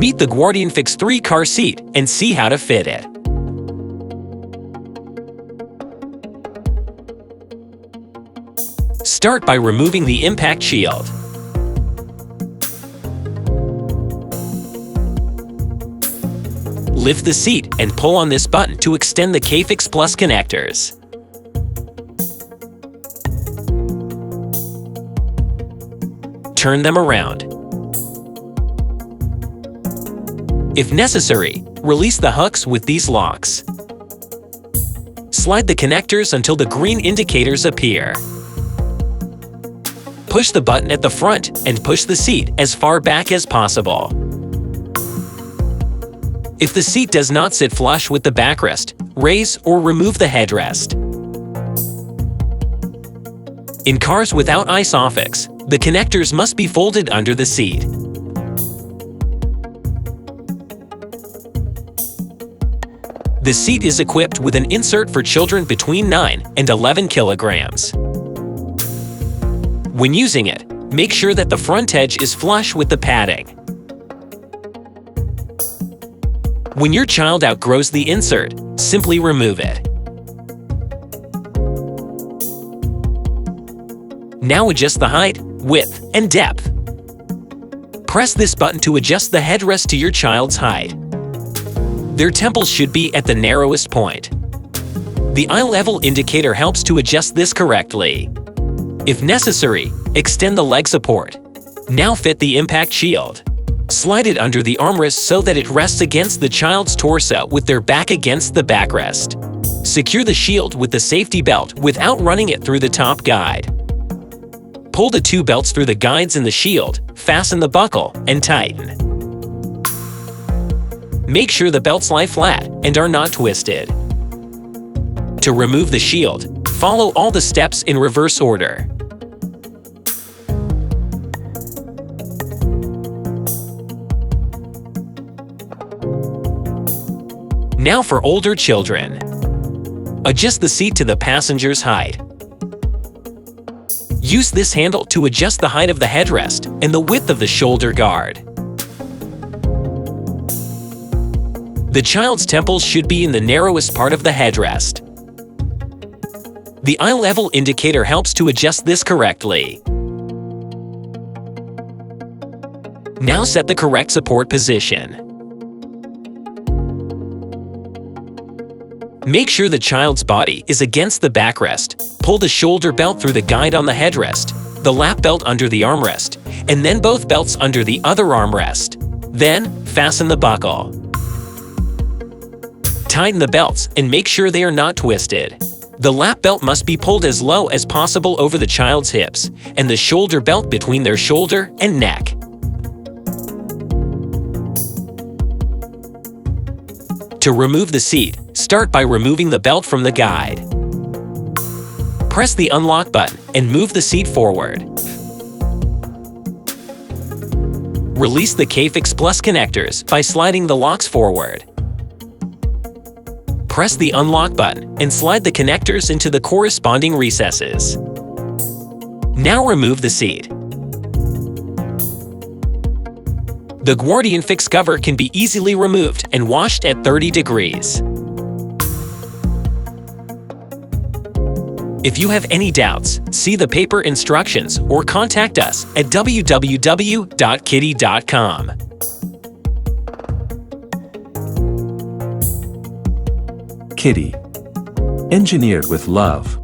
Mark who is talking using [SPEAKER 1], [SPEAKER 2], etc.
[SPEAKER 1] Meet the Guardianfix 3 car seat and see how to fit it. Start by removing the impact shield. Lift the seat and pull on this button to extend the ISOFIX Plus connectors. Turn them around. If necessary, release the hooks with these locks. Slide the connectors until the green indicators appear. Push the button at the front and push the seat as far back as possible. If the seat does not sit flush with the backrest, raise or remove the headrest. In cars without ISOFIX, the connectors must be folded under the seat. The seat is equipped with an insert for children between 9 and 11 kilograms. When using it, make sure that the front edge is flush with the padding. When your child outgrows the insert, simply remove it. Now adjust the height, width, and depth. Press this button to adjust the headrest to your child's height. Their temples should be at the narrowest point. The eye level indicator helps to adjust this correctly. If necessary, extend the leg support. Now fit the impact shield. Slide it under the armrest so that it rests against the child's torso with their back against the backrest. Secure the shield with the safety belt without running it through the top guide. Pull the two belts through the guides in the shield, fasten the buckle, and tighten. Make sure the belts lie flat and are not twisted. To remove the shield, follow all the steps in reverse order. Now for older children. Adjust the seat to the passenger's height. Use this handle to adjust the height of the headrest and the width of the shoulder guard. The child's temples should be in the narrowest part of the headrest. The eye level indicator helps to adjust this correctly. Now set the correct support position. Make sure the child's body is against the backrest. Pull the shoulder belt through the guide on the headrest, the lap belt under the armrest, and then both belts under the other armrest. Then, fasten the buckle. Tighten the belts and make sure they are not twisted. The lap belt must be pulled as low as possible over the child's hips, and the shoulder belt between their shoulder and neck. To remove the seat, start by removing the belt from the guide. Press the unlock button and move the seat forward. Release the ISOFIX Plus connectors by sliding the locks forward. Press the unlock button and slide the connectors into the corresponding recesses. Now remove the seat. The Guardianfix cover can be easily removed and washed at 30 degrees. If you have any doubts, see the paper instructions or contact us at www.kiddy.com.
[SPEAKER 2] Kiddy. Engineered with love.